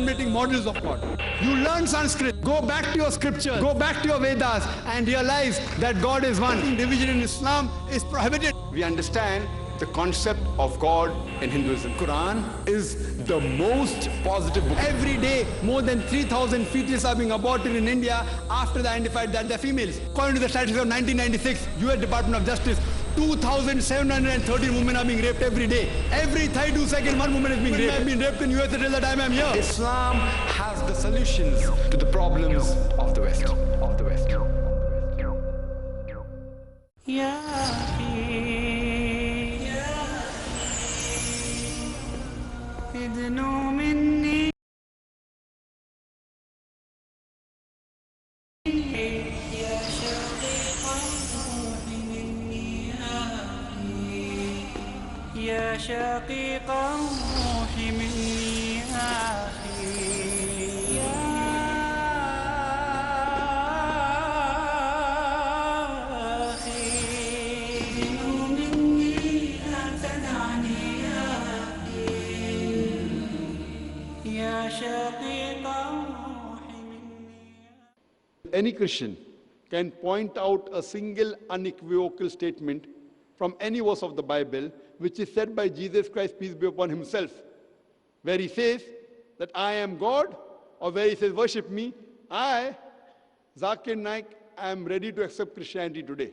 contemplating models of God. You learn Sanskrit, go back to your scriptures, go back to your Vedas and realize that God is one. Division in Islam is prohibited. We understand the concept of God in Hinduism. Quran is the most positive book. Every day, more than 3,000 fetuses are being aborted in India after they identified that they're females. According to the statistics of 1996, US Department of Justice, 2,713 women are being raped every day. Every 32 seconds, one woman is being raped. I've been raped in US till the time I'm here. Islam has the solutions to the problems of the West. يا شقيق الروح مني أخي يا أخي مني لا تدعني يا أخي يا شقيق الروح مني. Any Christian can point out a single unequivocal statement from any verse of the Bible which is said by Jesus Christ, peace be upon himself, where he says that I am God, or where he says worship me. I, Zakir Naik, am ready to accept Christianity today.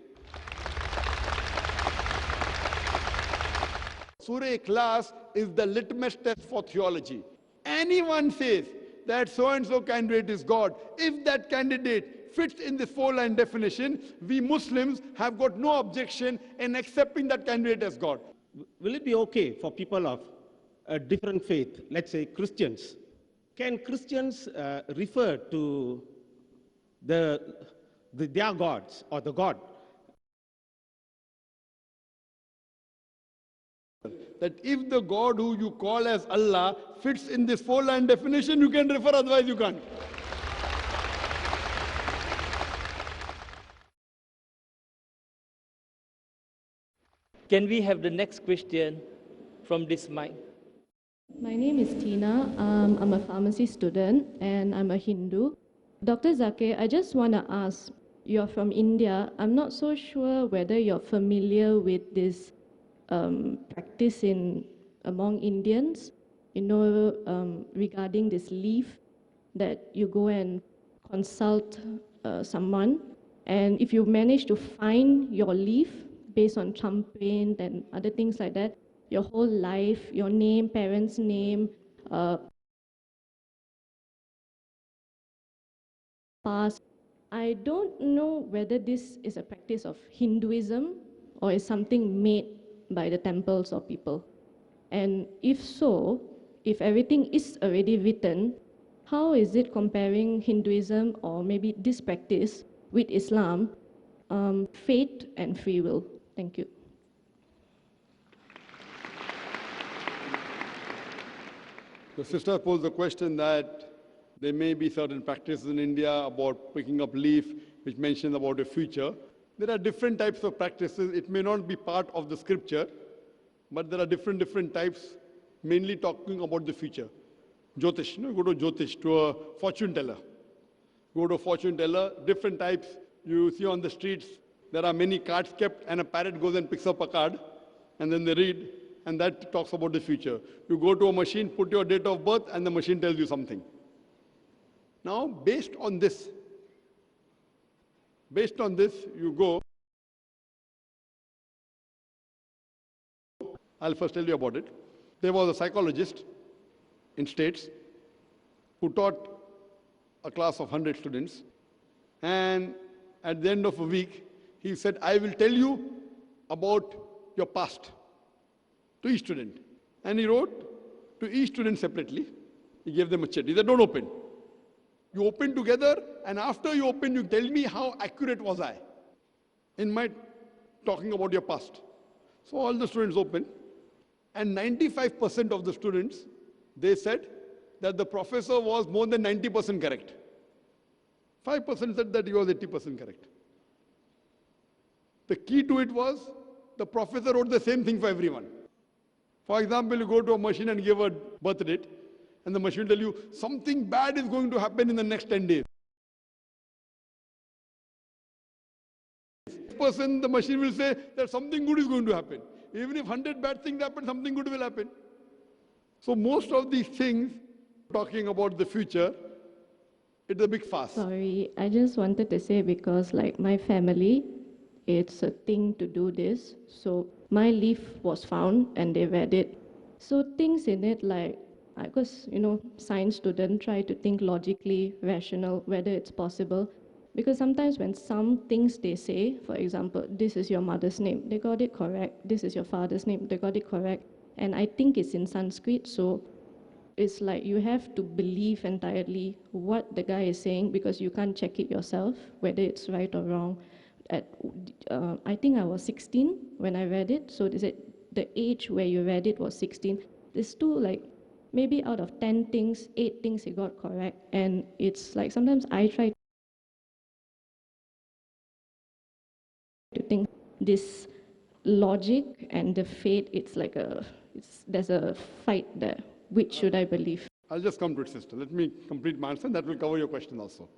Surah Ikhlas is the litmus test for theology. Anyone says that so-and-so candidate is God, if that candidate fits in this four-line definition, we Muslims have got no objection in accepting that candidate as God. Will it be okay for people of a different faith, let's say Christians? Can Christians refer to their gods or the God? That if the God who you call as Allah fits in this four-line definition, you can refer, otherwise you can't. Can we have the next question from this mic? My name is Tina. I'm a pharmacy student and I'm a Hindu. Dr. Zakir, I just want to ask, you're from India. I'm not so sure whether you're familiar with this practice among Indians, regarding this leaf that you go and consult someone. And if you manage to find your leaf, based on thumbprint and other things like that, your whole life, your name, parents' name, past. I don't know whether this is a practice of Hinduism or is something made by the temples or people. And if so, if everything is already written, how is it comparing Hinduism or maybe this practice with Islam, fate and free will? Thank you. The sister posed the question that there may be certain practices in India about picking up leaf, which mentions about a future. There are different types of practices. It may not be part of the scripture, but there are different types, mainly talking about the future. Jyotish, go to Jyotish, to a fortune teller. Go to a fortune teller, different types. You see on the streets, there are many cards kept, and a parrot goes and picks up a card, and then they read, and that talks about the future. You go to a machine, put your date of birth, and the machine tells you something. Now, based on this, you go. I'll first tell you about it. There was a psychologist in States who taught a class of 100 students, and at the end of a week, he said, I will tell you about your past to each student. And he wrote to each student separately. He gave them a check. He said, don't open. You open together, and after you open, you tell me how accurate was I in my talking about your past. So all the students opened, and 95% of the students, they said that the professor was more than 90% correct. 5% said that he was 80% correct. The key to it was the professor wrote the same thing for everyone. For example, you go to a machine and give a birth date, And the machine will tell you something bad is going to happen in the next 10 days. The machine will say that something good is going to happen. Even if 100 bad things happen, something good will happen. So most of these things, talking about the future, it's a big fast. Sorry, I just wanted to say because like my family, it's a thing to do this. So my leaf was found and they read it. So things in it like, because, science student try to think logically, rational, whether it's possible. Because sometimes when some things they say, for example, this is your mother's name, they got it correct. This is your father's name, they got it correct. And I think it's in Sanskrit, so it's like you have to believe entirely what the guy is saying because you can't check it yourself, whether it's right or wrong. I think I was 16 when I read it, so they said the age where you read it was 16. There's two, like, maybe out of 10 things, 8 things he got correct. And it's like sometimes I try to think this logic and the fate, it's like there's a fight there. Which should I believe? I'll just come to it, sister. Let me complete my answer, and that will cover your question also.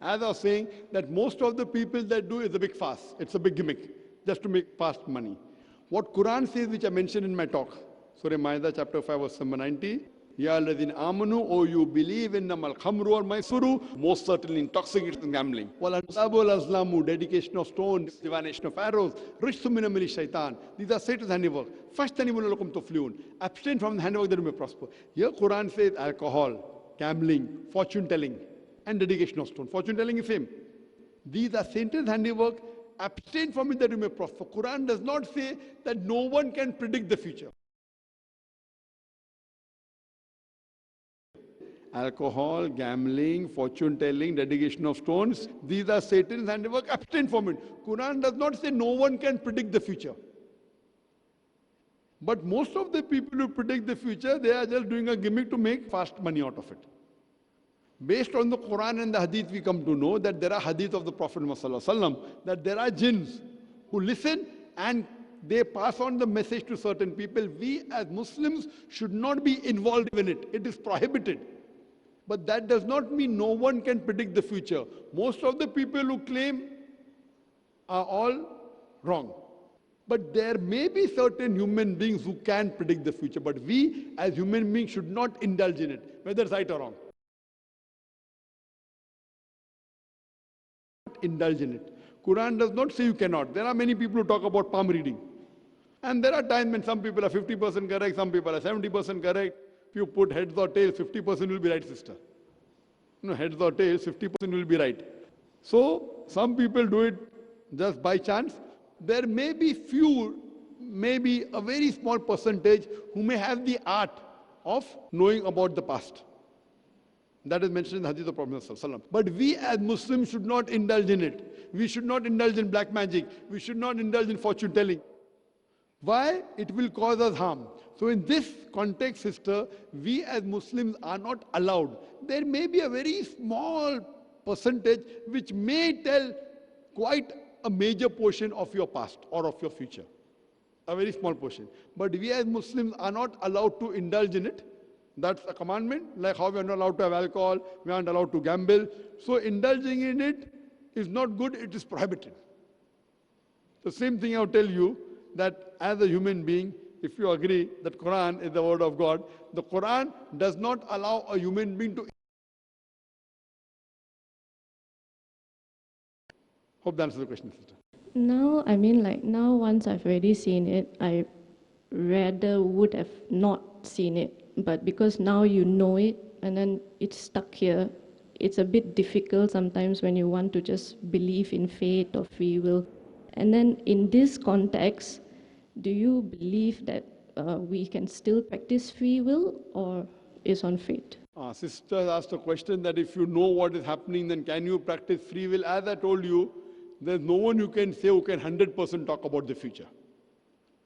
As I was saying, that most of the people that do is a big fast. It's a big gimmick, just to make fast money. What Quran says, which I mentioned in my talk, Surah Ma'idah, chapter 5, verse number 90, Ya alladhina amanu, O you believe in namal khamru or maisuru, most certainly intoxicating and gambling. Wal ansabu wal azlamu, dedication of stones, divination of arrows, rishtu min amali shaitan. These are Satan's handiwork. Fashtanibu lakum tuflihun. Abstain from the handiwork that you may prosper. Here Quran says alcohol, gambling, fortune telling, and dedication of stone. Fortune telling is same. These are Satan's handiwork. Abstain from it that you may prosper. Quran does not say that no one can predict the future. Alcohol, gambling, fortune telling, dedication of stones, these are Satan's handiwork. Abstain from it. Quran does not say no one can predict the future. But most of the people who predict the future, they are just doing a gimmick to make fast money out of it. Based on the Quran and the Hadith, we come to know that there are Hadith of the Prophet Muhammad, that there are jinns who listen and they pass on the message to certain people. We as Muslims should not be involved in it. It is prohibited. But that does not mean no one can predict the future. Most of the people who claim are all wrong. But there may be certain human beings who can predict the future. But we as human beings should not indulge in it, whether it's right or wrong. Indulge in it. Quran does not say you cannot. There are many people who talk about palm reading. And there are times when some people are 50% correct, some people are 70% correct. If you put heads or tails, 50% will be right, sister. Heads or tails, 50% will be right. So some people do it just by chance. There may be few, maybe a very small percentage who may have the art of knowing about the past. That is mentioned in the Hadith of Prophet ﷺ. But we as Muslims should not indulge in it. We should not indulge in black magic. We should not indulge in fortune telling. Why? It will cause us harm. So in this context, sister, we as Muslims are not allowed. There may be a very small percentage which may tell quite a major portion of your past or of your future. A very small portion. But we as Muslims are not allowed to indulge in it. That's a commandment, like how we are not allowed to have alcohol, we aren't allowed to gamble. So indulging in it is not good, it is prohibited. The same thing I'll tell you, that as a human being, if you agree that Quran is the word of God, the Quran does not allow a human being to. Hope that answers the question, sister. Now, now once I've already seen it, I rather would have not seen it. But because now you know it, and then it's stuck here, it's a bit difficult sometimes when you want to just believe in fate or free will. And then in this context, do you believe that we can still practice free will or is on fate? Sister asked a question that if you know what is happening, then can you practice free will? As I told you, there's no one you can say who can 100% talk about the future.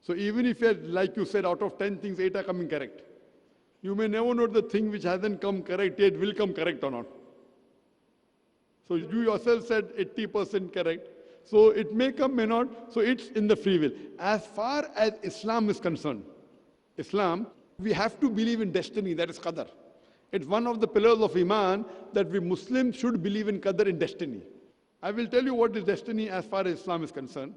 So even if you're, like you said, out of 10 things, 8 are coming correct. You may never know the thing which hasn't come correct yet will come correct or not. So you yourself said 80% correct. So it may come, may not. So it's in the free will. As far as Islam is concerned, Islam, we have to believe in destiny, that is qadar. It's one of the pillars of Iman that we Muslims should believe in Qadr, in destiny. I will tell you what is destiny as far as Islam is concerned.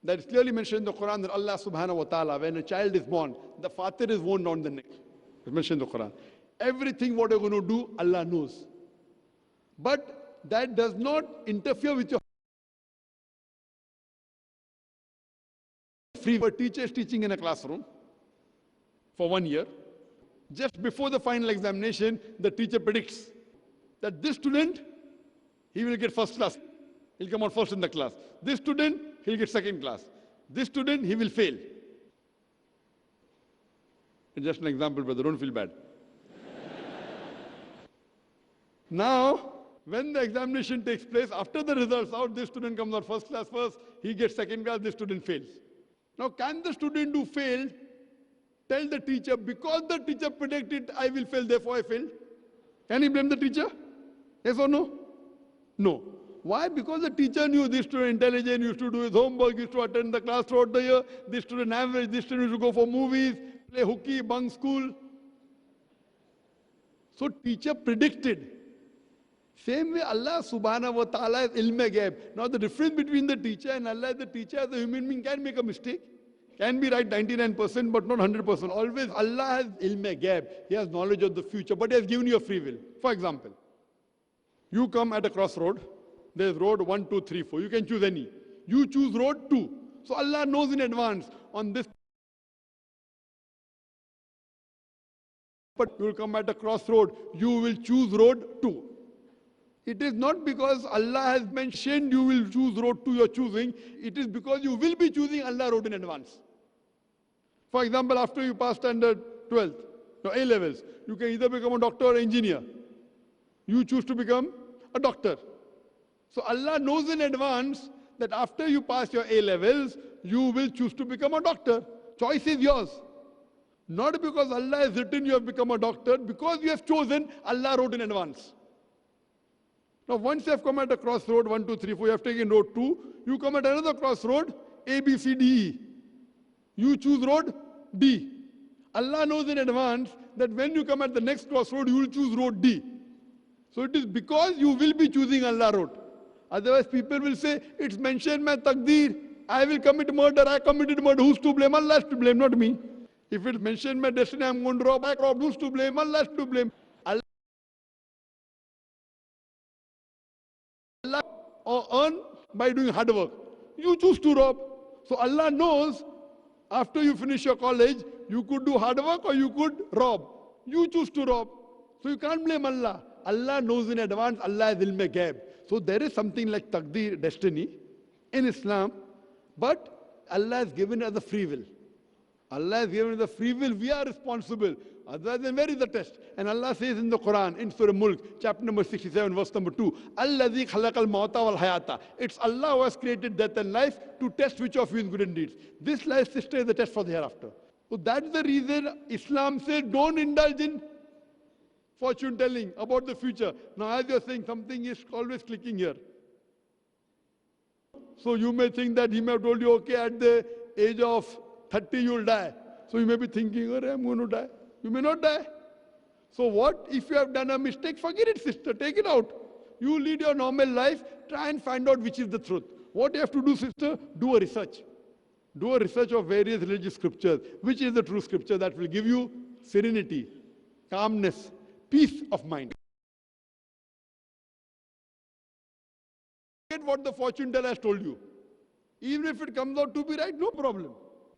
That is clearly mentioned in the Quran that Allah subhanahu wa ta'ala, when a child is born, the fatir is worn down the neck. It's mentioned in the Quran. Everything what you're going to do, Allah knows. But that does not interfere with your free. A teacher is teaching in a classroom for 1 year. Just before the final examination, the teacher predicts that this student, he will get first class. He'll come out first in the class. This student, he'll get second class. This student, he will fail. It's just an example, brother. Don't feel bad. Now, when the examination takes place, after the results out, this student comes out first class first, he gets second class, this student fails. Now, can the student who failed tell the teacher, because the teacher predicted I will fail, therefore I failed? Can he blame the teacher? Yes or no? No. Why? Because the teacher knew this student intelligent, used to do his homework, used to attend the class throughout the year, this student average, this student used to go for movies, play hooky, bunk school. So teacher predicted. Same way Allah subhanahu wa ta'ala is ilm-e-ghaib. Now the difference between the teacher and Allah is the teacher as a human being can make a mistake. Can be right 99% but not 100%. Always Allah has ilm-e-ghaib. He has knowledge of the future, but He has given you a free will. For example, you come at a crossroad. There's road 1, 2, 3, 4. You can choose any. You choose road 2. So Allah knows in advance on this. But you will come at a crossroad. You will choose road 2. It is not because Allah has mentioned you will choose road 2 you're choosing. It is because you will be choosing Allah road in advance. For example, after you pass standard 12th, your A levels, you can either become a doctor or engineer. You choose to become a doctor. So Allah knows in advance that after you pass your A levels, you will choose to become a doctor. Choice is yours. Not because Allah has written you have become a doctor, because you have chosen, Allah wrote in advance. Now once you have come at a crossroad, 1, 2, 3, 4, you have taken road 2, you come at another crossroad, A, B, C, D, E. You choose road D. Allah knows in advance that when you come at the next crossroad, you will choose road D. So it is because you will be choosing Allah road. Otherwise people will say, it's mentioned my taqdeer, I will commit murder, I committed murder, who's to blame? Allah is to blame, not me. If it's mentioned my destiny, I'm going to rob, I robbed, who's to blame? Allah is to blame. Allah or earn by doing hard work. You choose to rob. So Allah knows after you finish your college, you could do hard work or you could rob. You choose to rob. So you can't blame Allah. Allah knows in advance, Allah is ilm-e-ghaib. So there is something like taqdeer, destiny, in Islam, but Allah has given us a free will. Allah has given us a free will, we are responsible. Otherwise, then where is the test? And Allah says in the Quran, in Surah Mulk, chapter number 67, verse number 2, Alladhi khalaqal mauta wal hayata. It's Allah who has created death and life to test which of you is good in deeds. This life, sister, is the test for the hereafter. So that's the reason Islam says don't indulge in fortune telling about the future. Now as you're saying, something is always clicking here. So you may think that he may have told you, okay, at the age of 30 you'll die. So you may be thinking, oh, I'm going to die. You may not die. So what if you have done a mistake? Forget it, sister, take it out. You lead your normal life, try and find out which is the truth. What you have to do, sister, do a research. Do a research of various religious scriptures. Which is the true scripture that will give you serenity, calmness, peace of mind. Forget what the fortune teller has told you. Even if it comes out to be right, no problem.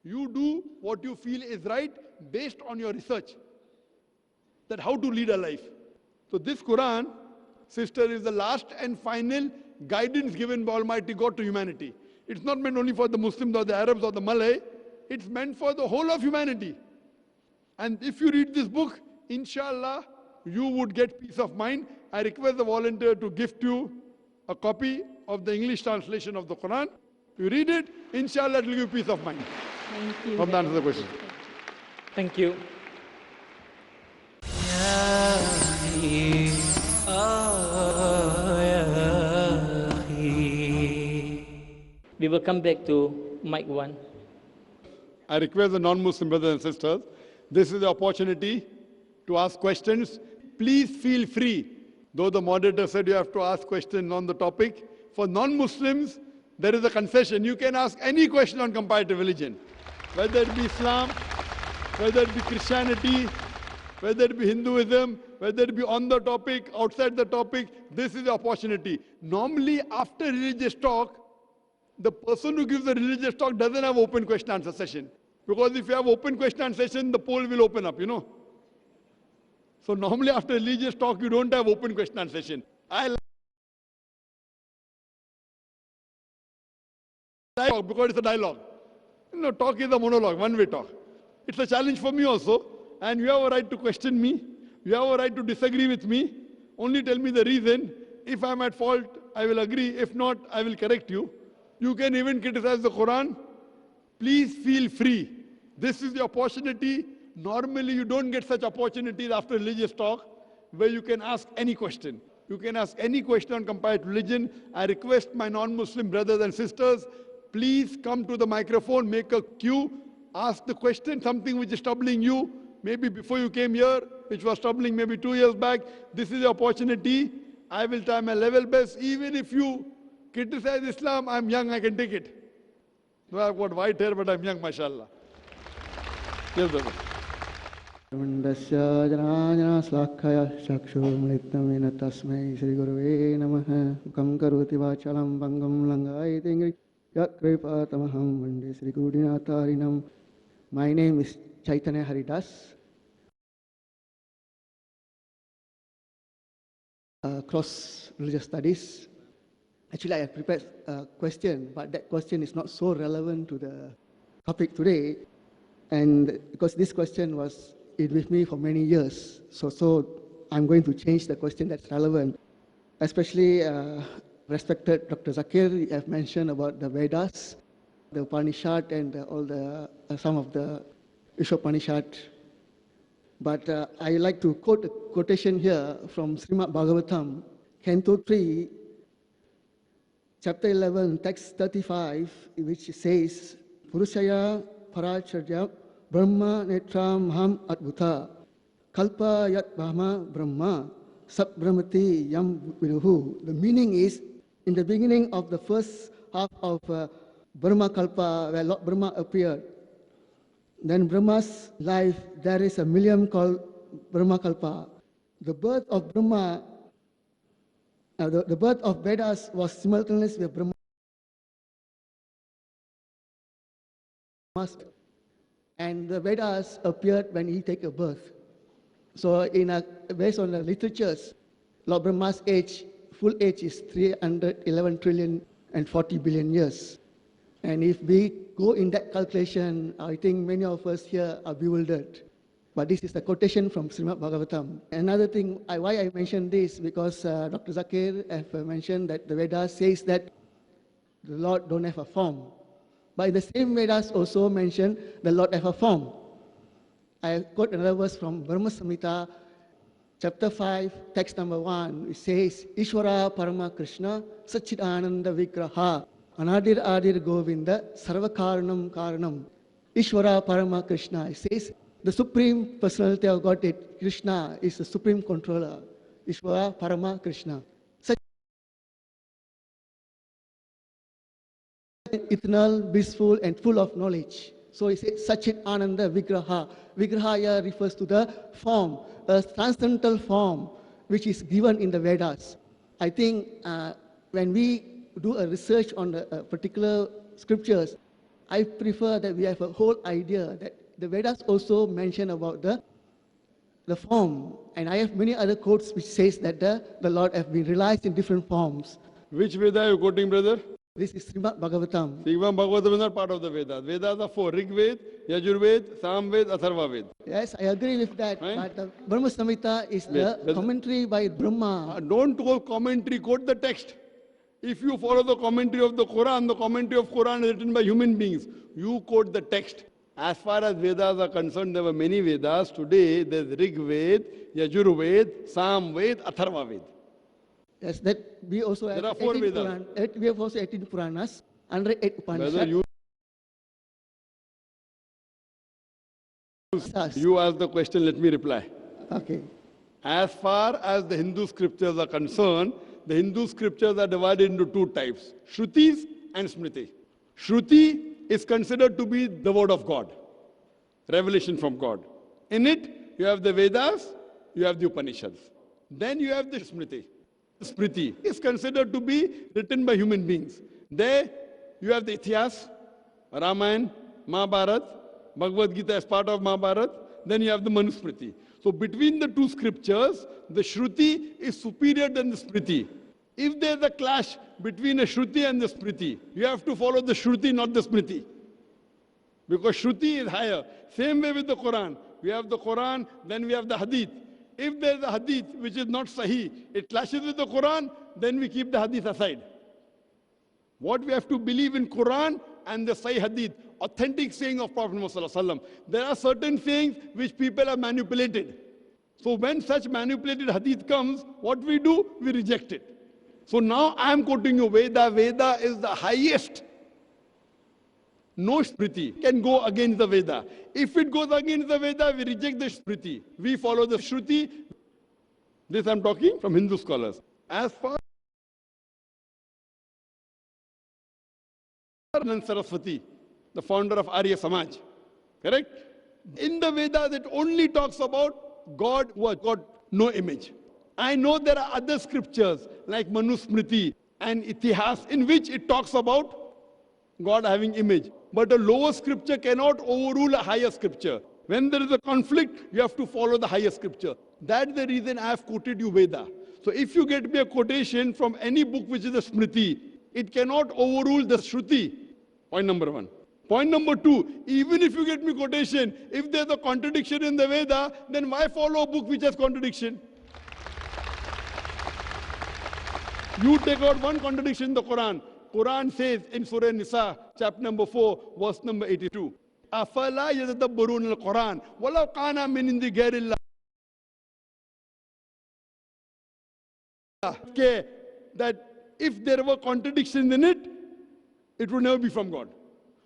You do what you feel is right based on your research. That how to lead a life. So this Quran, sister, is the last and final guidance given by Almighty God to humanity. It's not meant only for the Muslims or the Arabs or the Malay. It's meant for the whole of humanity. And if you read this book, inshallah, you would get peace of mind. I request the volunteer to gift you a copy of the English translation of the Quran. You read it, inshallah, it will give you peace of mind. Thank you. Hope that answers the question. Thank you. We will come back to mic 1. I request the non-Muslim brothers and sisters, this is the opportunity to ask questions. Please feel free. Though the moderator said you have to ask questions on the topic, for non-Muslims, there is a concession. You can ask any question on comparative religion, whether it be Islam, whether it be Christianity, whether it be Hinduism, whether it be on the topic, outside the topic. This is the opportunity. Normally, after religious talk, the person who gives the religious talk doesn't have open question answer session. Because if you have open question answer session, the poll will open up, you know. So normally after religious talk, you don't have open question answer session. I like talk because it's a dialogue. You know, talk is a monologue, one-way talk. It's a challenge for me also. And you have a right to question me. You have a right to disagree with me. Only tell me the reason. If I'm at fault, I will agree. If not, I will correct you. You can even criticize the Quran. Please feel free. This is the opportunity. Normally, you don't get such opportunities after religious talk where you can ask any question. You can ask any question on comparative religion. I request my non-Muslim brothers and sisters, please come to the microphone, make a queue, ask the question, something which is troubling you, maybe before you came here, which was troubling maybe 2 years back. This is the opportunity. I will try my level best. Even if you criticize Islam, I'm young, I can take it. So I've got white hair, but I'm young, mashallah. Yes, brother. Mandasya janajana slakhaya chakshurmritamena tasmai Shri Gurave namaha Mukam karoti vachalam bangam langai tingri yakripatamaham Vande Shri Gurudinatarinam. My name is Chaitanya Haridas. Cross religious studies. Actually, I have prepared a question, but that question is not so relevant to the topic today. And because this question was with me for many years, so I'm going to change the question that's relevant. Especially respected Dr. Zakir, you have mentioned about the Vedas, the Upanishad, and all the some of the Ishopanishad. But I like to quote a quotation here from Srimad Bhagavatam, Canto 3, Chapter 11, Text 35, which says, Purushaya Paracharya Brahma Netram Ham Adbhuta Kalpa Yat Brahma Brahma Sat Brahmati Yam Viduhu. The meaning is, in the beginning of the first half of Brahma Kalpa, where Lord Brahma appeared, then Brahma's life, there is a millennium called Brahma Kalpa. The birth of Brahma, the birth of Vedas was simultaneous with Brahma. And the Vedas appeared when he took a birth. So based on the literatures, Lord Brahma's age, full age is 311 trillion and 40 billion years. And if we go in that calculation, I think many of us here are bewildered. But this is the quotation from Srimad Bhagavatam. Another thing, why I mentioned this, because Dr. Zakir have mentioned that the Vedas says that the Lord don't have a form. But in the same Vedas also mention the Lord have a form. I quote another verse from Brahma Samhita, chapter 5, text number 1. It says, Ishvara Parama Krishna Satchidananda Vigraha Anadir Adir Govinda Sarvakaranam Karanam. Ishvara Parama Krishna. It says, the Supreme Personality of Godhead, Krishna, is the Supreme Controller. Ishvara Parama Krishna. Eternal, blissful, and full of knowledge. So he says, Sachit Ananda Vigraha. Vigraha here refers to the form, a transcendental form, which is given in the Vedas. I think when we do a research on the particular scriptures, I prefer that we have a whole idea that the Vedas also mention about the form. And I have many other quotes which says that the Lord have been realized in different forms. Which Veda are you quoting, brother? This is Srimad Bhagavatam. Srimad Bhagavatam is not part of the Vedas. Vedas are 4: Rig Ved, Yajur Ved, Sam Ved, Atharva Ved. Yes, I agree with that. Right? But the Brahma Samhita is the commentary by Brahma. Don't go commentary, quote the text. If you follow the commentary of the commentary of Quran is written by human beings. You quote the text. As far as Vedas are concerned, there were many Vedas. Today, there's Rig Ved, Yajur Ved, Sam Ved, Atharva Ved. Yes, that we also have There are 4 Vedas. We have also 18 Puranas, 108 Upanishads. You ask the question, let me reply. Okay. As far as the Hindu scriptures are concerned, the Hindu scriptures are divided into two types, Shrutis and Smriti. Shruti is considered to be the word of God, revelation from God. In it, you have the Vedas, you have the Upanishads. Then you have the Smriti. Smriti is considered to be written by human beings. There, you have the Ithihas, Ramayana, Mahabharat, Bhagavad Gita as part of Mahabharat. Then you have the Manusmriti. So between the two scriptures, the Shruti is superior than the Smriti. If there's a clash between a Shruti and the Smriti, you have to follow the Shruti, not the Smriti. Because Shruti is higher. Same way with the Quran. We have the Quran, then we have the Hadith. If there's a Hadith which is not Sahih, it clashes with the Quran, then we keep the Hadith aside. What we have to believe in Quran and the Sahih Hadith, authentic saying of Prophet Muhammad. There are certain sayings which people have manipulated. So when such manipulated Hadith comes, what we do? We reject it. So now I am quoting you Veda. Veda is the highest. No Smriti can go against the Veda. If it goes against the Veda, we reject the Smriti. We follow the Shruti. This I am talking from Hindu scholars. As far as Saraswati, the founder of Arya Samaj, correct? In the Vedas, it only talks about God who has got no image. I know there are other scriptures like Manusmriti and Itihas in which it talks about God having image. But a lower scripture cannot overrule a higher scripture. When there is a conflict, you have to follow the higher scripture. That's the reason I have quoted you Veda. So if you get me a quotation from any book which is a Smriti, it cannot overrule the Shruti. Point number one. Point number two, even if you get me quotation, if there's a contradiction in the Veda, then why follow a book which has contradiction? You take out one contradiction in the Quran. Quran says in Surah Nisa, chapter number 4, verse number 82. أَفَلَا يَتَدَبَّرُونَ الْقُرْآنَ وَلَوْ كَانَ مِنْ عِنْدِ غَيْرِ اللَّهِ. That if there were contradictions in it, it would never be from God.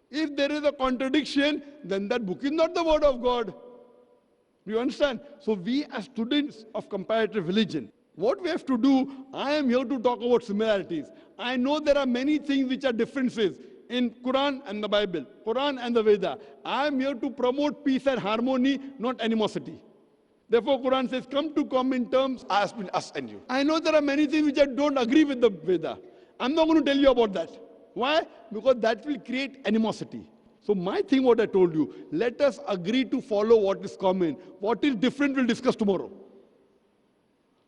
If there is a contradiction, then that book is not the word of God. Do you understand? So we as students of comparative religion, what we have to do, I am here to talk about similarities. I know there are many things which are differences in Quran and the Bible, Quran and the Veda. I am here to promote peace and harmony, not animosity. Therefore, Quran says, come to common terms as between us and you. I know there are many things which I don't agree with the Veda. I'm not going to tell you about that. Why? Because that will create animosity. So my thing, what I told you, let us agree to follow what is common. What is different, we'll discuss tomorrow.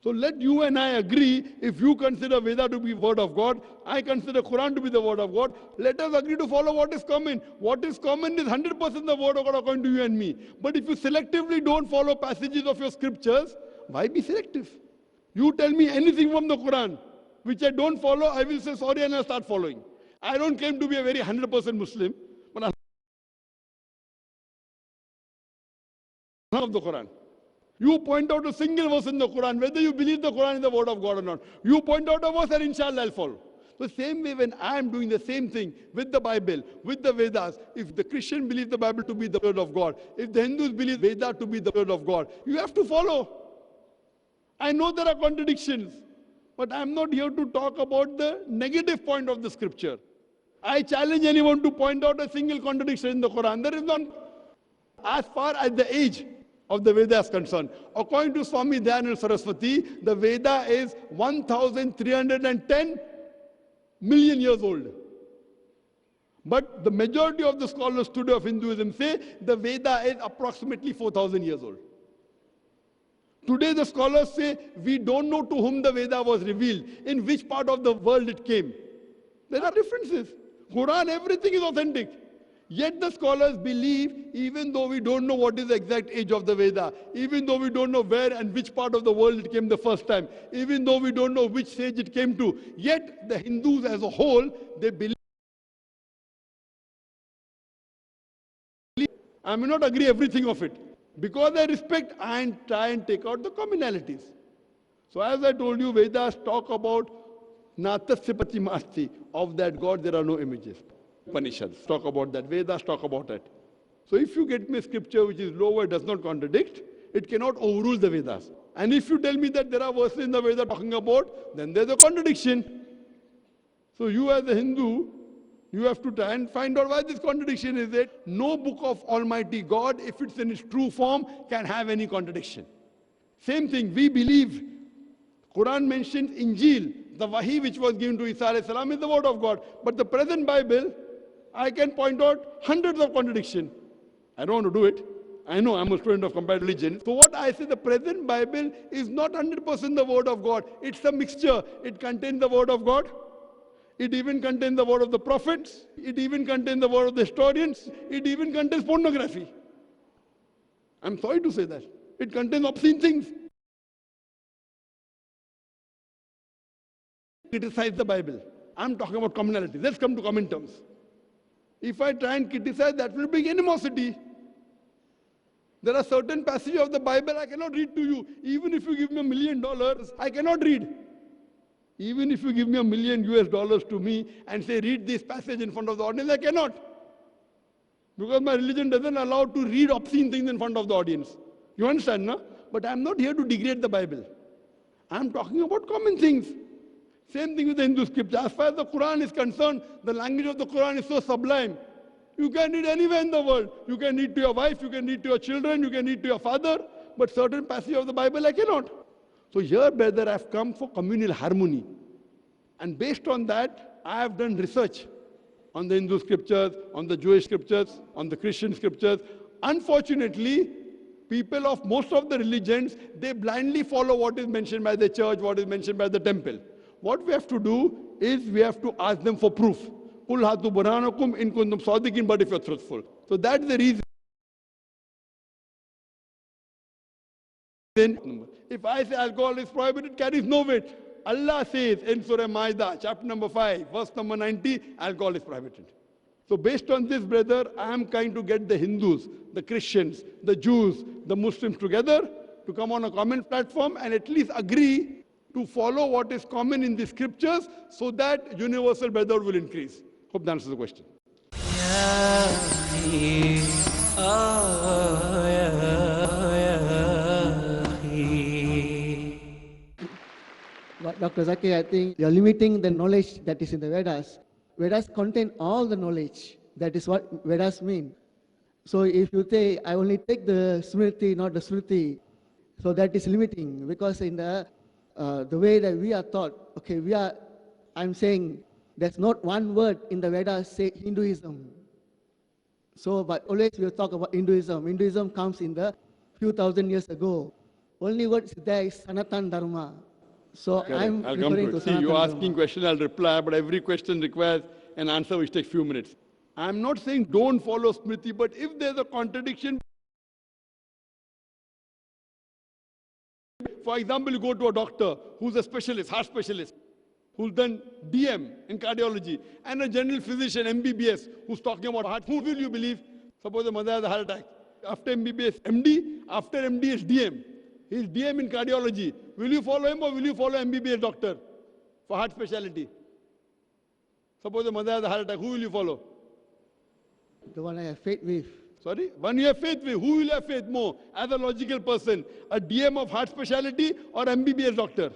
So let you and I agree, if you consider Veda to be word of God, I consider Quran to be the word of God, let us agree to follow what is common. What is common is 100% the word of God according to you and me. But if you selectively don't follow passages of your scriptures, why be selective? You tell me anything from the Quran, which I don't follow, I will say sorry and I'll start following. I don't claim to be a very 100% Muslim, but I'm of the Quran. You point out a single verse in the Quran, whether you believe the Quran is the word of God or not. You point out a verse and inshallah I'll follow. The same way when I am doing the same thing with the Bible, with the Vedas, if the Christian believes the Bible to be the word of God, if the Hindus believe Veda to be the word of God, you have to follow. I know there are contradictions, but I'm not here to talk about the negative point of the scripture. I challenge anyone to point out a single contradiction in the Quran. There is none. As far as the age of the Veda is concerned, according to Swami Dayananda Saraswati, the Veda is 1,310 million years old. But the majority of the scholars today of Hinduism say the Veda is approximately 4,000 years old. Today the scholars say we don't know to whom the Veda was revealed, in which part of the world it came. There are differences. Quran, everything is authentic. Yet the scholars believe, even though we don't know what is the exact age of the Veda, even though we don't know where and which part of the world it came the first time, even though we don't know which stage it came to, yet the Hindus as a whole, they believe. I may not agree everything of it. Because I respect, I try and take out the commonalities. So as I told you, Vedas talk about Natasya Pratimasti, of that God there are no images. Upanishads talk about that, Vedas talk about it. So if you get me a scripture which is lower, does not contradict, It cannot overrule the Vedas. And if you tell me that there are verses in the Vedas talking about, then there's a contradiction. So you as a Hindu, you have to try and find out why this contradiction is that no book of Almighty God, if it's in its true form, can have any contradiction. Same thing, we believe Quran mentions Injil, the Wahi which was given to Isa alayhi salam is the word of God. But the present Bible, I can point out hundreds of contradictions. I don't want to do it. I know I'm a student of comparative religion. So what I say, the present Bible is not 100% the word of God. It's a mixture. It contains the word of God. It even contains the word of the prophets. It even contains the word of the historians. It even contains pornography. I'm sorry to say that. It contains obscene things. Criticize the Bible. I'm talking about commonality. Let's come to common terms. If I try and criticize, that will bring animosity. There are certain passages of the Bible I cannot read to you. Even if you give me $1 million, I cannot read. Even if you give me $1 million US to me and say, read this passage in front of the audience, I cannot. Because my religion doesn't allow to read obscene things in front of the audience. You understand, no? But I'm not here to degrade the Bible. I'm talking about common things. Same thing with the Hindu scripture. As far as the Quran is concerned, the language of the Quran is so sublime. You can read anywhere in the world. You can read to your wife, you can read to your children, you can read to your father, but certain passages of the Bible I cannot. So here, brother, I've come for communal harmony. And based on that, I have done research on the Hindu scriptures, on the Jewish scriptures, on the Christian scriptures. Unfortunately, people of most of the religions, they blindly follow what is mentioned by the church, what is mentioned by the temple. What we have to do is we have to ask them for proof. Qul hatu burhanakum in kuntum sadiqin, but if you're truthful. So that's the reason. If I say alcohol is prohibited, it carries no weight. Allah says in Surah Ma'idah, chapter number 5, verse number 90, alcohol is prohibited. So based on this, brother, I am trying to get the Hindus, the Christians, the Jews, the Muslims together to come on a common platform and at least agree to follow what is common in the scriptures so that universal brotherhood will increase. Hope that answers the question. But Dr. Zakir, I think you're limiting the knowledge that is in the Vedas. Vedas contain all the knowledge. That is what Vedas mean. So if you say, I only take the Smriti, not the Sruti, so that is limiting, because in the way that we are taught, okay, I'm saying there's not one word in the Vedas say Hinduism. So, but always we'll talk about Hinduism. Hinduism comes in the few thousand years ago. Only word there is Sanatan Dharma. So Correct. I'm I'll come referring to it. to See, you're Sanatan asking Dharma. question, I'll reply, but every question requires an answer which takes few minutes. I'm not saying don't follow Smriti, but if there's a contradiction, for example, you go to a doctor who's a specialist, heart specialist, who's done DM in cardiology, and a general physician, MBBS, who's talking about heart. Who will you believe? Suppose the mother has a heart attack. After MBBS, MD, after MD is DM. He's DM in cardiology. Will you follow him or will you follow MBBS doctor for heart specialty? Suppose the mother has a heart attack, who will you follow? The one I have faith with. Sorry? One you have faith with. Who will have faith more as a logical person? A DM of heart specialty or MBBS doctor?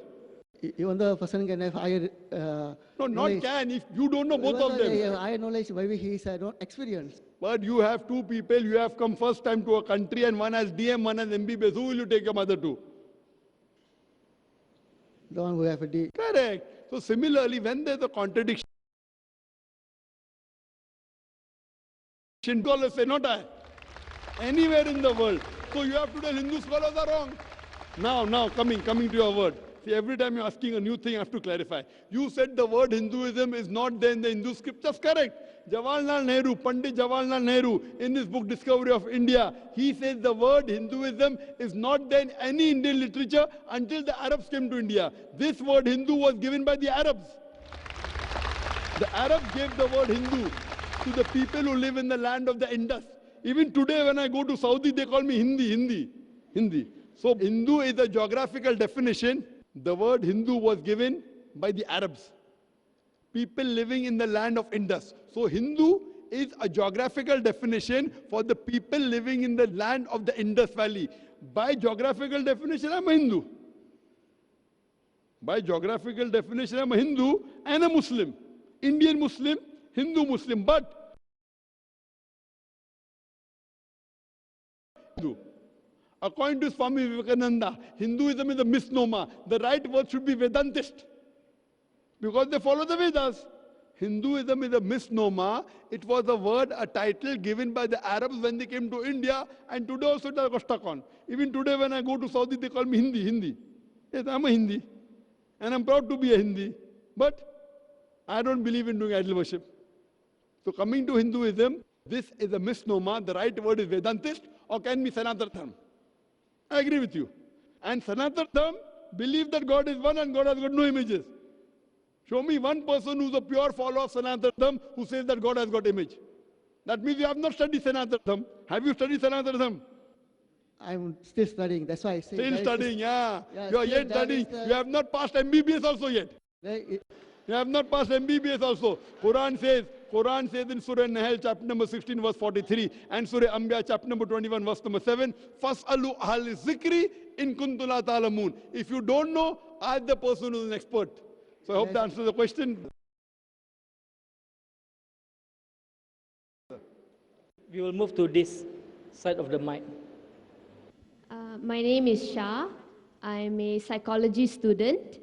Even though a person can have higher No, not knowledge. can. If you don't know both of them. Higher knowledge, maybe he is not experienced. But you have two people, you have come first time to a country and one has DM, one has MBBS. Who will you take your mother to? The one who have a D. Correct. So similarly, when there's a contradiction, scholars say, not I. Anywhere in the world. So you have to tell Hindu scholars are wrong. Now, coming to your word. See, every time you're asking a new thing, I have to clarify. You said the word Hinduism is not there in the Hindu scriptures. Correct. Jawaharlal Nehru, Pandit Jawaharlal Nehru, in his book Discovery of India, he says the word Hinduism is not there in any Indian literature until the Arabs came to India. This word Hindu was given by the Arabs. The Arabs gave the word Hindu to the people who live in the land of the Indus. Even today when I go to Saudi, they call me Hindi. So Hindu is a geographical definition. The word Hindu was given by the Arabs, people living in the land of Indus. So Hindu is a geographical definition for the people living in the land of the Indus Valley. by geographical definition, I'm a Hindu. By geographical definition, I'm a Hindu and a Muslim. Indian Muslim, Hindu Muslim, but Hindu. According to Swami Vivekananda, Hinduism is a misnomer. The right word should be Vedantist, because they follow the Vedas. Hinduism is a misnomer. It was a word, a title given by the Arabs when they came to India, and today also it has got stuck on. Even today when I go to Saudi, they call me Hindi. Yes, I'm a Hindi, and I'm proud to be a Hindi, but I don't believe in doing idol worship. So coming to Hinduism, this is a misnomer. The right word is Vedantist, or can be Sanatana Dharma. I agree with you. And Sanatana Dharma believe that God is one and God has got no images. Show me one person who's a pure follower of Sanatana Dharma who says that God has got image. That means you have not studied Sanatana Dharma. Have you studied Sanatana Dharma? I'm still studying. That's why I say. Still studying, yeah. You are still yet there studying. is, You have not passed MBBS also yet. You have not passed MBBS also. Quran says in Surah Nahl, chapter number 16, verse 43, and Surah Anbiya, chapter number 21, verse number 7, Fas'alu ahal zikri in kuntum la ta'lamun. If you don't know, ask the person who is an expert. So I hope that answers the question. We will move to this side of the mic. My name is Shah. I'm a psychology student.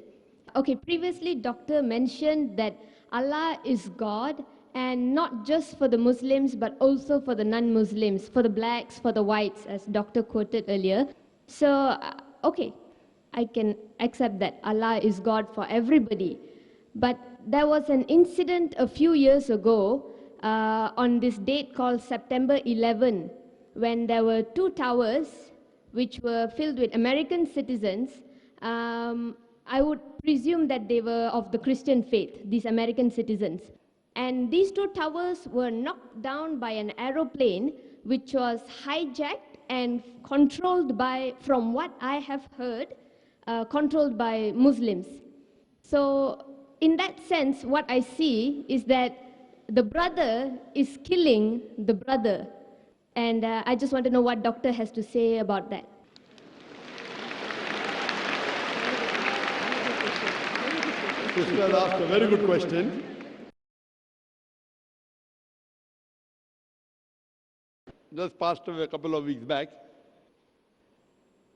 Okay, previously Doctor mentioned that Allah is God, and not just for the Muslims but also for the non-Muslims, for the blacks, for the whites, as Doctor quoted earlier. So, okay, I can accept that Allah is God for everybody. But there was an incident a few years ago on this date called September 11, when there were two towers which were filled with American citizens. I would presume that they were of the Christian faith, these American citizens. And these two towers were knocked down by an aeroplane which was hijacked and controlled by, from what I have heard, controlled by Muslims. So in that sense, what I see is that the brother is killing the brother. And I just want to know what Doctor has to say about that. Sister asked a very good question. Just passed away a couple of weeks back,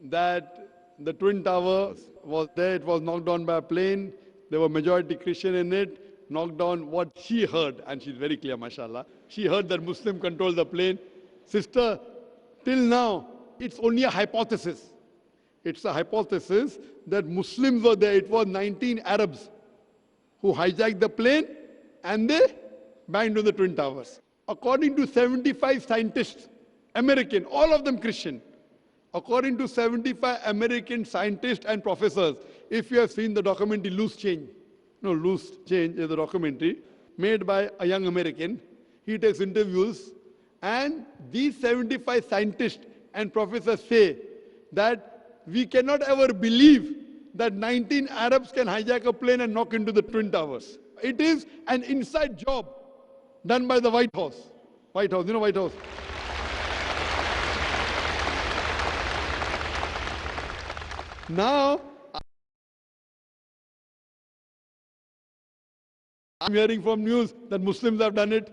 that the Twin Tower was there, it was knocked down by a plane, there were majority Christian in it, knocked down what she heard, and she's very clear, mashallah. She heard that Muslim controlled the plane. Sister, till now, it's only a hypothesis. It's a hypothesis that Muslims were there. It was 19 Arabs who hijacked the plane and they banged on the Twin Towers. According to 75 scientists, American, all of them Christian, according to 75 American scientists and professors, if you have seen the documentary Loose Change is a documentary made by a young American. He takes interviews, and these 75 scientists and professors say that we cannot ever believe that 19 Arabs can hijack a plane and knock into the Twin Towers. It is an inside job done by the White House. White House, you know White House? Now, I'm hearing from news that Muslims have done it.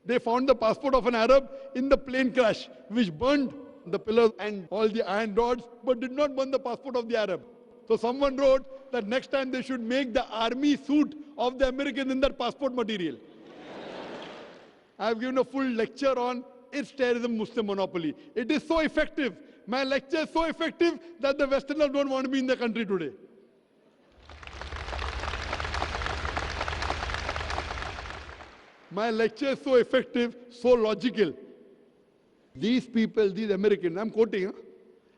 They found the passport of an Arab in the plane crash, which burned the pillars and all the iron rods, but did not burn the passport of the Arab. So someone wrote that next time they should make the army suit of the Americans in that passport material. I've given a full lecture on Is Terrorism Muslim Monopoly? It is so effective. My lecture is so effective that the Westerners don't want to be in the country today. My lecture is so effective, so logical. These people, these Americans, I'm quoting,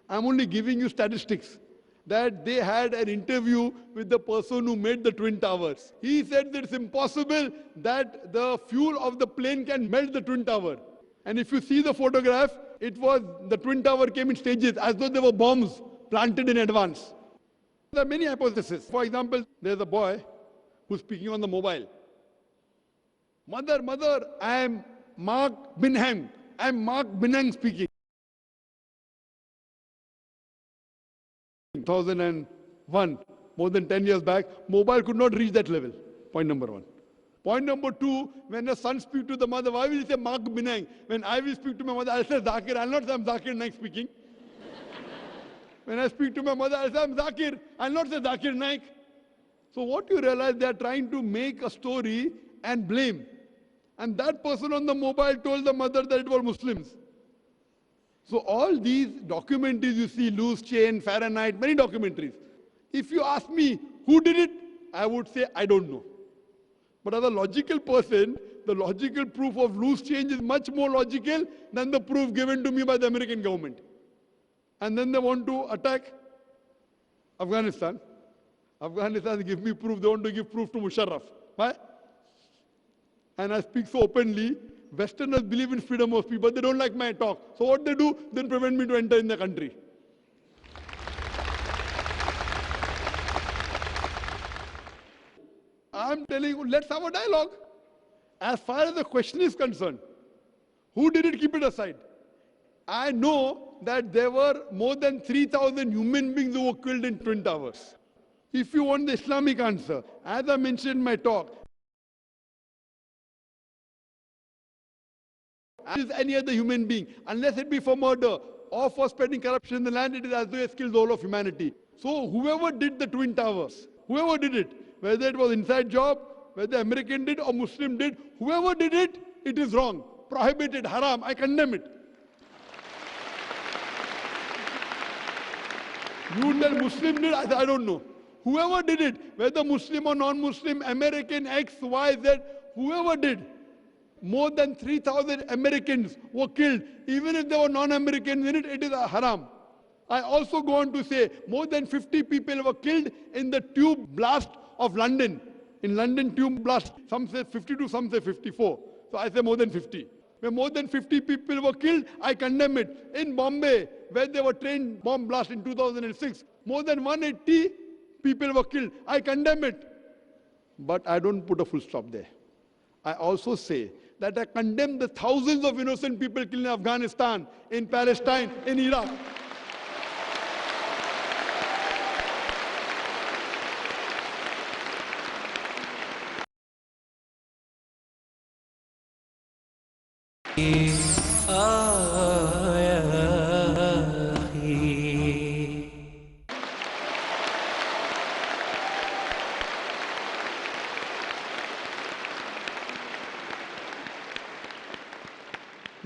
I'm only giving you statistics, that they had an interview with the person who made the Twin Towers. He said that it's impossible that the fuel of the plane can melt the Twin Tower. And if you see the photograph, it was, the Twin Tower came in stages as though there were bombs planted in advance. There are many hypotheses. For example, there's a boy who's speaking on the mobile. Mother, I am Mark Binham. I am Mark Binham speaking. 2001, more than 10 years back, mobile could not reach that level. Point number one. Point number two, when a son speaks to the mother, why will he say Mark Binang? When I will speak to my mother, I'll say Zakir. I'll not say I'm Zakir Naik speaking. When I speak to my mother, I'll say I'm Zakir. I'll not say Zakir Naik. So what you realize, they are trying to make a story and blame. And that person on the mobile told the mother that it was Muslims. So all these documentaries you see, Loose Chain, Fahrenheit, many documentaries. If you ask me who did it, I would say I don't know. But as a logical person, the logical proof of loose change is much more logical than the proof given to me by the American government. And then they want to attack Afghanistan. Afghanistan give me proof, they want to give proof to Musharraf. Why? And I speak so openly, Westerners believe in freedom of speech, but they don't like my talk. So what they do, then prevent me to enter in the country. I'm telling you, let's have a dialogue. As far as the question is concerned, who did it, keep it aside. I know that there were more than 3,000 human beings who were killed in Twin Towers. If you want the Islamic answer, as I mentioned in my talk, as any other human being, unless it be for murder or for spreading corruption in the land, it is as though it kills the whole of humanity. So whoever did the Twin Towers, whoever did it, whether it was inside job, whether American did or Muslim did, whoever did it, it is wrong, prohibited, haram, I condemn it. You tell Muslim did, I don't know. Whoever did it, whether Muslim or non-Muslim, American, X, Y, Z, whoever did, more than 3,000 Americans were killed. Even if they were non-Americans in it, it is a haram. I also go on to say, more than 50 people were killed in the tube blast of London. In London tube blast, some say 52, some say 54. So I say more than 50. When more than 50 people were killed, I condemn it. In Bombay, where there were train bomb blast in 2006, more than 180 people were killed. I condemn it. But I don't put a full stop there. I also say that I condemn the thousands of innocent people killed in Afghanistan, in Palestine, in Iraq.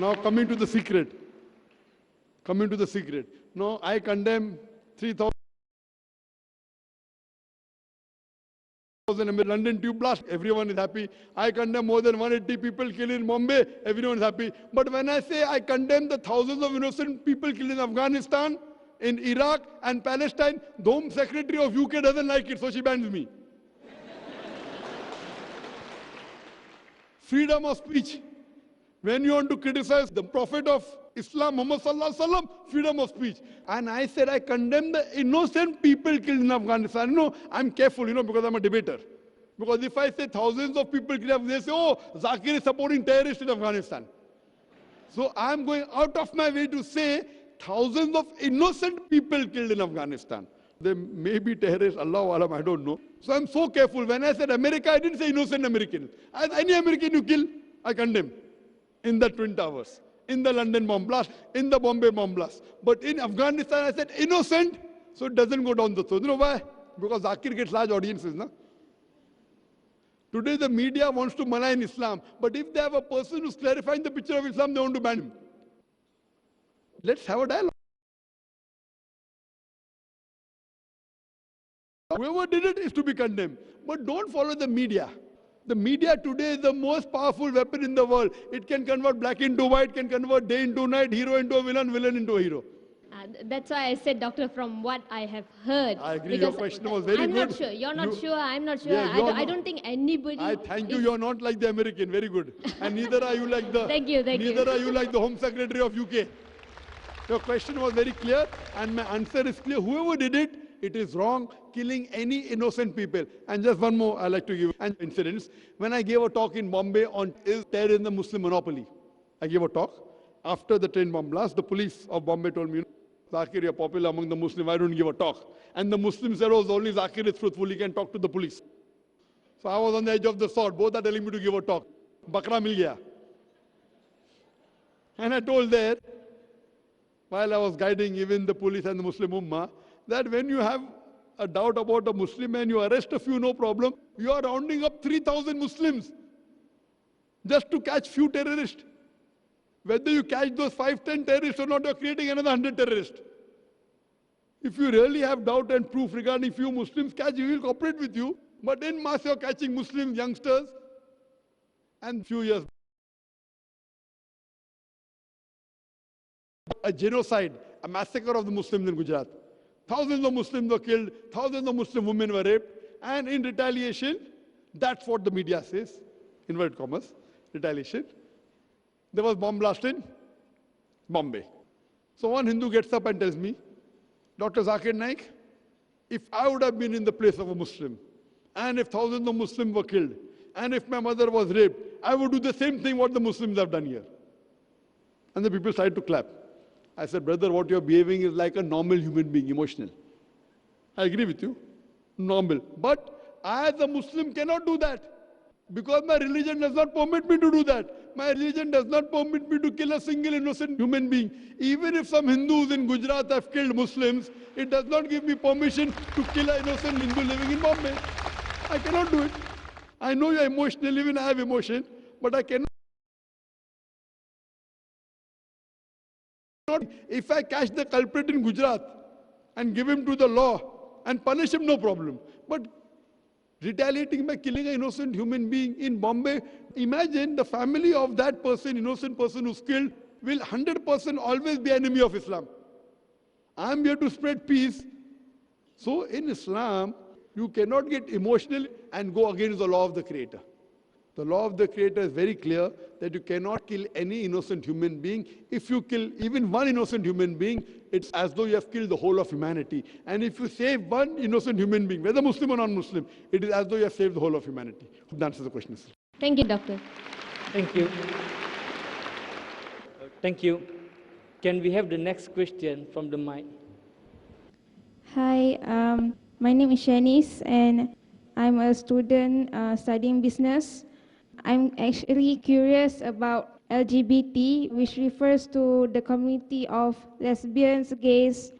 Now coming to the secret. Coming to the secret. No, I condemn 3,000 in London tube blast, everyone is happy. I condemn more than 180 people killed in Bombay, everyone is happy. But when I say I condemn the thousands of innocent people killed in Afghanistan, in Iraq and Palestine, the Home Secretary of UK doesn't like it, so she bans me. Freedom of speech. When you want to criticize the Prophet of Islam, Muhammad Sallallahu Alaihi Wasallam, freedom of speech. And I said I condemn the innocent people killed in Afghanistan. No, I'm careful, because I'm a debater. Because if I say thousands of people killed, they say, oh, Zakir is supporting terrorists in Afghanistan. So I'm going out of my way to say thousands of innocent people killed in Afghanistan. They may be terrorists, Allahu Alam, I don't know. So I'm so careful. When I said America, I didn't say innocent Americans. As any American you kill, I condemn. In the Twin Towers, in the London bomb blast, in the Bombay bomb blast. But in Afghanistan, I said innocent, so it doesn't go down the throat. You know why? Because Zakir gets large audiences, no? Today the media wants to malign Islam, but if they have a person who's clarifying the picture of Islam, they want to ban him. Let's have a dialogue. Whoever did it is to be condemned. But don't follow the media. The media today is the most powerful weapon in the world. It can convert black into white, can convert day into night, hero into a villain, villain into a hero. That's why I said, Doctor, from what I have heard. I agree, your question was very I'm good. not sure. You're not sure. I'm not sure. Yeah, I don't think anybody. I thank you. You're not like the American. Very good. And neither are you like the. Thank you. Neither are you like the Home Secretary of UK. Your question was very clear, and my answer is clear. Whoever did it, it is wrong, killing any innocent people. And just one more I like to give an incidents. When I gave a talk in Bombay on is terror in the Muslim monopoly, I gave a talk. After the train bomb blast, the police of Bombay told me, Zakir, you're popular among the Muslims, I don't give a talk. And the Muslim said, oh, only Zakir is truthful, he can talk to the police. So I was on the edge of the sword. Both are telling me to give a talk. Bakra mil gaya. And I told that, while I was guiding even the police and the Muslim Ummah, that when you have a doubt about a Muslim and you arrest a few, no problem, you are rounding up 3,000 Muslims just to catch few terrorists. Whether you catch those 5, 10 terrorists or not, you are creating another 100 terrorists. If you really have doubt and proof regarding few Muslims catch, we will cooperate with you. But in mass, you are catching Muslim youngsters. And few years, a genocide, a massacre of the Muslims in Gujarat. Thousands of Muslims were killed, thousands of Muslim women were raped. And in retaliation, that's what the media says, inverted commas, retaliation. There was bomb blast in Bombay. So one Hindu gets up and tells me, Dr. Zakir Naik, if I would have been in the place of a Muslim, and if thousands of Muslims were killed, and if my mother was raped, I would do the same thing what the Muslims have done here. And the people started to clap. I said, brother, what you're behaving is like a normal human being, emotional. I agree with you, normal. But I as a Muslim cannot do that. Because my religion does not permit me to do that. My religion does not permit me to kill a single innocent human being. Even if some Hindus in Gujarat have killed Muslims, it does not give me permission to kill an innocent Hindu living in Bombay. I cannot do it. I know you're emotional, even I have emotion, but I cannot. If I catch the culprit in Gujarat and give him to the law and punish him, no problem. But retaliating by killing an innocent human being in Bombay, imagine the family of that person, innocent person who's killed, will 100% always be enemy of Islam. I am here to spread peace. So in Islam, you cannot get emotional and go against the law of the Creator. The law of the Creator is very clear that you cannot kill any innocent human being. If you kill even one innocent human being, it's as though you have killed the whole of humanity. And if you save one innocent human being, whether Muslim or non-Muslim, it is as though you have saved the whole of humanity. That answers the question, sir. Thank you, Doctor. Thank you. Thank you. Can we have the next question from the mic? Hi, my name is Shanice and I'm a student studying business. I'm actually curious about LGBT, which refers to the community of lesbians, gays.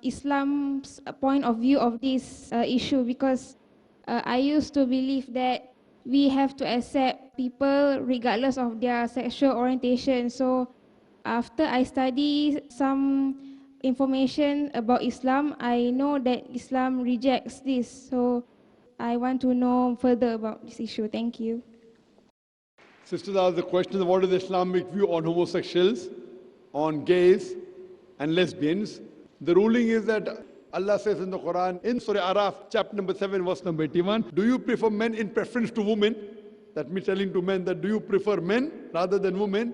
Islam's point of view of this issue, because I used to believe that we have to accept people regardless of their sexual orientation. So after I study some information about Islam, I know that Islam rejects this. So I want to know further about this issue. Thank you. Sisters asked the question, what is the Islamic view on homosexuals, on gays and lesbians? The ruling is that Allah says in the Quran, in Surah Araf, chapter number 7, verse number 81, do you prefer men in preference to women? That means telling to men that do you prefer men rather than women?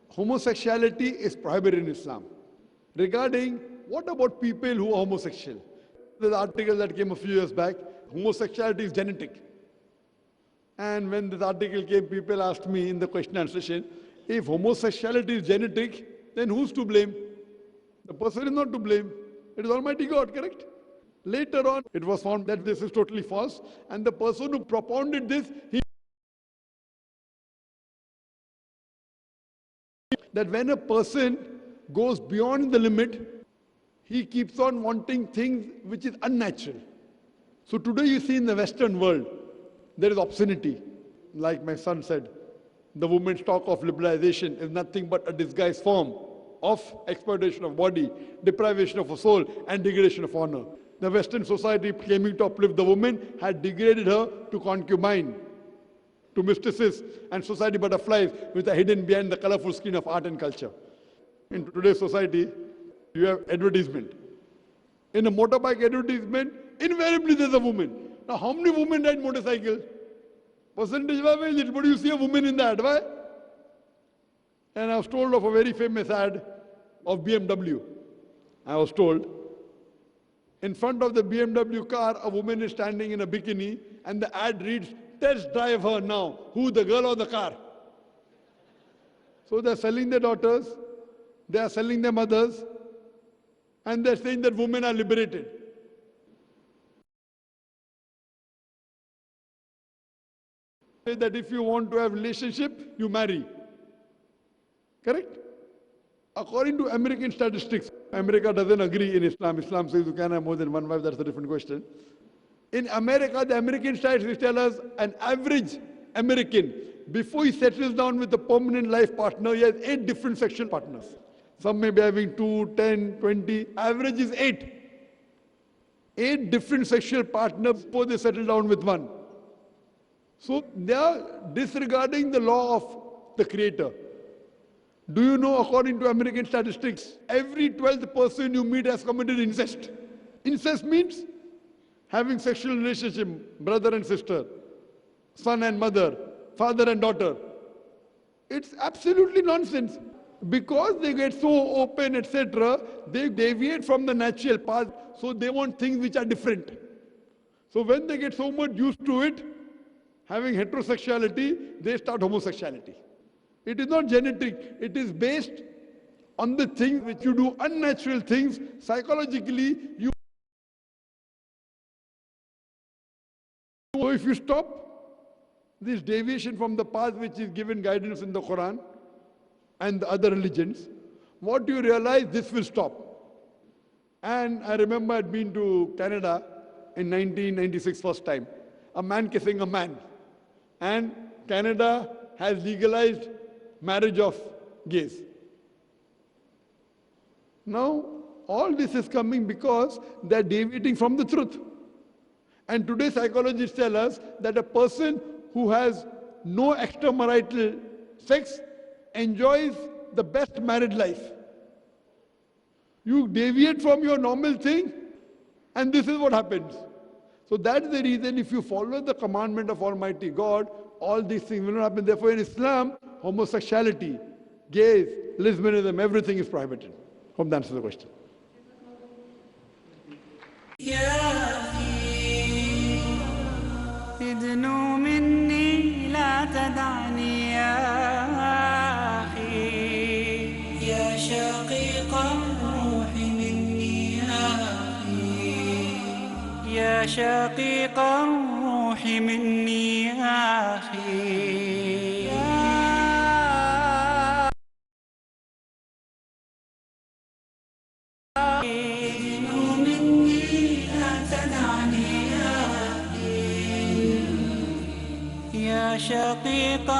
Homosexuality is prohibited in Islam. Regarding what about people who are homosexual? There's an article that came a few years back, homosexuality is genetic. And when this article came, people asked me in the question and answer session, if homosexuality is genetic, then who's to blame? The person is not to blame. It is Almighty God, correct? Later on, it was found that this is totally false. And the person who propounded this, that when a person goes beyond the limit, he keeps on wanting things which is unnatural. So today you see in the Western world, there is obscenity. Like my son said, the women's talk of liberalization is nothing but a disguised form of exploitation of body, deprivation of a soul, and degradation of honor. The Western society claiming to uplift the woman had degraded her to concubine, to mistresses and society butterflies which are hidden behind the colorful screen of art and culture. In today's society, you have advertisement. In a motorbike advertisement, invariably there's a woman. Now, how many women ride motorcycle? Percentage-wise, is it? But you see a woman in the ad, why? And I was told of a very famous ad of BMW. I was told, in front of the BMW car, a woman is standing in a bikini, and the ad reads, test drive her now. Who, the girl or the car? So they're selling their daughters, they are selling their mothers, and they're saying that women are liberated. Say that if you want to have relationship, you marry. Correct? According to American statistics, America doesn't agree in Islam. Islam says you can have more than one wife, that's a different question. In America, the American statistics tell us an average American, before he settles down with a permanent life partner, he has 8 different sexual partners. Some may be having 2, 10, 20. Average is 8. 8 different sexual partners before they settle down with one. So they are disregarding the law of the Creator. Do you know, according to American statistics, every 12th person you meet has committed incest. Incest means having sexual relationship, brother and sister, son and mother, father and daughter. It's absolutely nonsense. Because they get so open, etc., they deviate from the natural path, so they want things which are different. So when they get so much used to it, having heterosexuality, they start homosexuality. It is not genetic, it is based on the things which you do, unnatural things, psychologically, you. So if you stop this deviation from the path which is given guidance in the Quran and the other religions, what do you realize? This will stop. And I remember I'd been to Canada in 1996 first time. A man kissing a man. And Canada has legalized marriage of gays. Now, all this is coming because they're deviating from the truth. And today psychologists tell us that a person who has no extramarital sex enjoys the best married life. You deviate from your normal thing, and this is what happens. So that's the reason if you follow the commandment of Almighty God, all these things will not happen. Therefore, in Islam, homosexuality, gays, lesbianism, everything is prohibited. Hope that answers the question. ادنو مني لا تدعني يا أخي يا شقيق الروح مني يا أخي يا شقيق الروح مني يا أخي ادنو مني لا تدعني يا شقيق